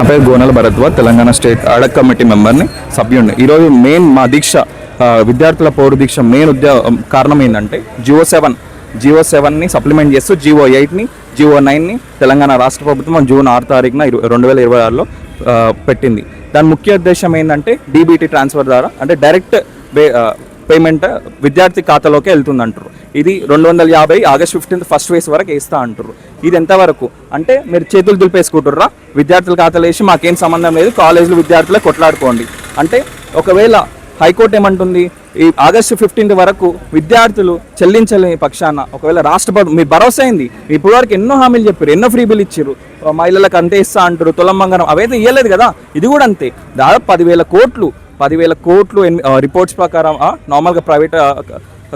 పేరు Gonela Bharadwaj, Telangana state ad hoc committee మెంబర్ని, సభ్యుడిని. ఈరోజు మెయిన్ మా దీక్ష, విద్యార్థుల పౌరు దీక్ష మెయిన్ కారణం ఏంటంటే జియో 7ని సప్లిమెంట్ చేస్తూ జియో 8ని జియో 9ని తెలంగాణ రాష్ట్ర ప్రభుత్వం జూన్ 6 తారీఖున 2026లో పెట్టింది. దాని ముఖ్య ఉద్దేశం ఏంటంటే డీబీటీ ట్రాన్స్ఫర్ ద్వారా, అంటే డైరెక్ట్ పేమెంట్ విద్యార్థి ఖాతాలోకి వెళ్తుంది అంటారు. ఇది 250 ఆగస్ట్ 15 ఫస్ట్ ఫేజ్ వరకు వేస్తా అంటారు. ఇది ఎంతవరకు అంటే మీరు చేతులు దులిపేసుకుంటుర్రా, విద్యార్థుల ఖాతాలు వేసి మాకేం సంబంధం లేదు, కాలేజీలు విద్యార్థులే కొట్లాడుకోండి అంటే. ఒకవేళ హైకోర్టు ఏమంటుంది, ఈ ఆగస్టు 15 వరకు విద్యార్థులు చెల్లించలేని పక్షాన ఒకవేళ రాష్ట్ర ప్రభుత్వం మీ భరోసా అయింది, ఇప్పటి వరకు ఎన్నో హామీలు చెప్పారు, ఎన్నో ఫ్రీ బిల్ ఇచ్చారు, మహిళలకు అంతే ఇస్తా అంటారు, తులం బంగారం అవైతే ఇవ్వలేదు కదా. ఇది కూడా అంతే, దాదాపు 10,000 కోట్లు రిపోర్ట్స్ ప్రకారం, నార్మల్గా ప్రైవేట్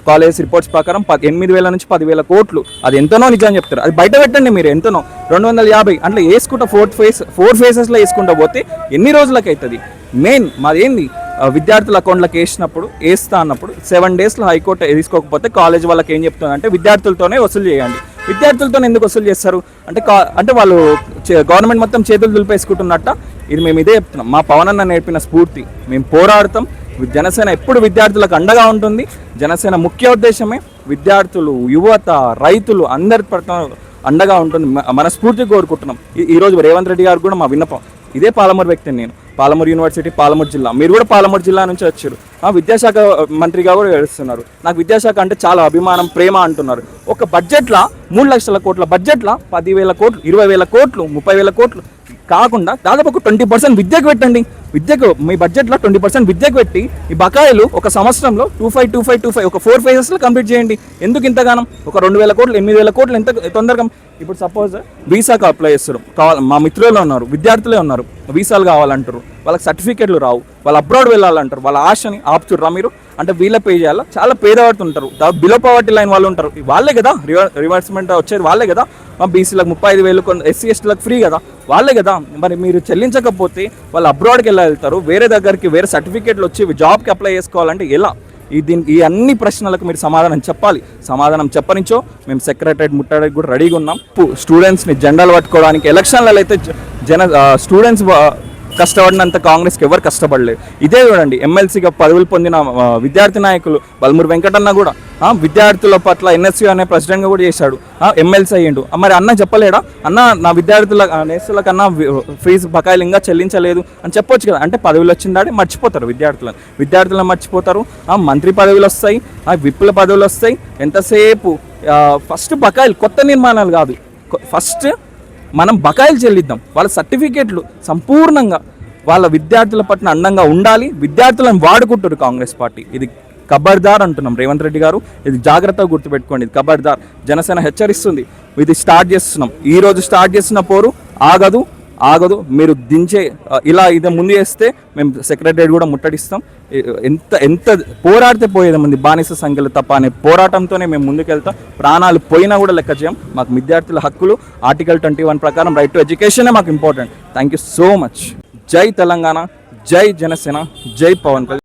కాలేజ్ రిపోర్ట్స్ ప్రకారం 8,000 నుంచి 10,000 కోట్లు. అది ఎంతనో నిజం చెప్తారు, అది బయట పెట్టండి మీరు ఎంతనో. 250 అంటే వేసుకుంటా 4 ఫేజెస్లో వేసుకుంటా పోతే ఎన్ని రోజులకి అవుతుంది? మెయిన్ మాదేంది, విద్యార్థుల అకౌంట్లకు వేస్తా అన్నప్పుడు 7 డేస్లో హైకోర్టు తీసుకోకపోతే కాలేజ్ వాళ్ళకి ఏం చెప్తుందంటే విద్యార్థులతోనే వసూలు చేయండి. విద్యార్థులతోనే ఎందుకు వసూలు చేస్తారు అంటే వాళ్ళు గవర్నమెంట్ మొత్తం చేతులు దులిపేసుకుంటున్నట్ట. ఇది మేము ఇదే చెప్తున్నాం, మా పవన్ అన్న నేర్పిన స్ఫూర్తి, మేము పోరాడతాం. జనసేన ఎప్పుడు విద్యార్థులకు అండగా ఉంటుంది. జనసేన ముఖ్య ఉద్దేశమే విద్యార్థులు, యువత, రైతులు అందరి పట్ల అండగా ఉంటుంది. మనస్ఫూర్తిగా కోరుకుంటున్నాం. ఈరోజు రేవంత్ రెడ్డి గారు కూడా మా విన్నపం, ఇదే పాలమూరు వ్యక్తిని నేను, పాలమూరు యూనివర్సిటీ, పాలమూరు జిల్లా, మీరు కూడా పాలమూరు జిల్లా నుంచి వచ్చారు, విద్యాశాఖ మంత్రిగా కూడా ఏడుస్తున్నారు. నాకు విద్యాశాఖ అంటే చాలా అభిమానం, ప్రేమ అంటున్నారు. ఒక బడ్జెట్లో 3 లక్షల కోట్ల బడ్జెట్లో 10,000 కోట్లు, 20,000 కోట్లు, 30,000 కోట్లు కాకుండా దాదాపు ఒక 20% విద్యకు పెట్టండి. విద్యకు మీ బడ్జెట్లో 20% విద్యకు పెట్టి ఈ బకాయిలు ఒక సంవత్సరంలో 25 ఒక 4 ఫేజెస్లో కంప్లీట్ చేయండి. ఎందుకు ఇంతగానం? ఒక 2,000 కోట్లు, 8,000 కోట్లు ఎంత తొందరగా? ఇప్పుడు సపోజ్ వీసాకు అప్లై చేస్తారు, మా మిత్రులు ఉన్నారు, విద్యార్థులే ఉన్నారు, వీసాలు కావాలంటారు, వాళ్ళకి సర్టిఫికేట్లు రావు, వాళ్ళు అబ్రాడ్ వెళ్ళాలంటారు, వాళ్ళ ఆశని ఆపుతుర్రా మీరు? అంటే వీళ్ళ పే చేయాలా? చాలా పేదవాళ్ళు ఉంటారు, బిలో పవర్టీ లైన్ వాళ్ళు ఉంటారు, వాళ్ళే కదా రివర్స్మెంట్ వచ్చేది, వాళ్ళే కదా. బీసీలకు 35,000, SC STలకు ఫ్రీ కదా, వాళ్ళే కదా. మరి మీరు చెల్లించకపోతే వాళ్ళు అబ్రాడ్కి వెళ్తారు, వేరే దగ్గరికి, వేరే సర్టిఫికేట్లు వచ్చి జాబ్కి అప్లై చేసుకోవాలంటే ఎలా? ఈ అన్ని ప్రశ్నలకు మీరు సమాధానం చెప్పాలి. సమాధానం చెప్పనిచ్చో మేము సెక్రటరేట్ ముట్టడానికి కూడా రెడీగా ఉన్నాం. స్టూడెంట్స్ని జెండాలు పట్టుకోవడానికి ఎలక్షన్లలో అయితే స్టూడెంట్స్ కష్టపడినంత కాంగ్రెస్కి ఎవరు కష్టపడలేదు. ఇదే చూడండి, ఎమ్మెల్సీగా పదవులు పొందిన విద్యార్థి నాయకులు బల్మూరు వెంకటన్న కూడా విద్యార్థుల పట్ల NSU అనే ప్రెసిడెంట్గా కూడా చేశాడు, ఎమ్మెల్సీ అయ్యిండు. మరి అన్న చెప్పలేడా, అన్న నా విద్యార్థుల నేస్తులకన్నా ఫీజు బకాయిలు ఇంకా చెల్లించలేదు అని చెప్పొచ్చు కదా. అంటే పదవులు వచ్చిందాడే మర్చిపోతారు విద్యార్థులను మర్చిపోతారు. మంత్రి పదవులు వస్తాయి, విప్పుల పదవులు వస్తాయి, ఎంతసేపు ఫస్ట్ బకాయిలు, కొత్త నిర్మాణాలు కాదు, ఫస్ట్ మనం బకాయిలు చెల్లిద్దాం. వాళ్ళ సర్టిఫికేట్లు సంపూర్ణంగా వాళ్ళ విద్యార్థుల పట్ల అండంగా ఉండాలి. విద్యార్థులను వాడుకుంటారు కాంగ్రెస్ పార్టీ. ఇది ఖబర్దార్ అంటున్నాం రేవంత్ రెడ్డి గారు, ఇది జాగ్రత్తగా గుర్తుపెట్టుకోండి, ఇది ఖబర్దార్. జనసేన హెచ్చరిస్తుంది, ఇది స్టార్ట్ చేస్తున్నాం. ఈరోజు స్టార్ట్ చేసిన పోరు ఆగదు. మీరు ఇదే ముందు చేస్తే మేము సెక్రటరీ కూడా ముట్టడిస్తాం. ఎంత పోరాడితే పోయేది మంది బానిస సంఖ్యలు తప్ప అనే పోరాటంతోనే మేము ముందుకెళ్తాం. ప్రాణాలు పోయినా కూడా లెక్క చేయం. మాకు విద్యార్థుల హక్కులు ఆర్టికల్ 21 ప్రకారం రైట్ టు ఎడ్యుకేషనే మాకు important. Thank you so much. జై తెలంగాణ, జై జనసేన, జై పవన్ కళ్యాణ్.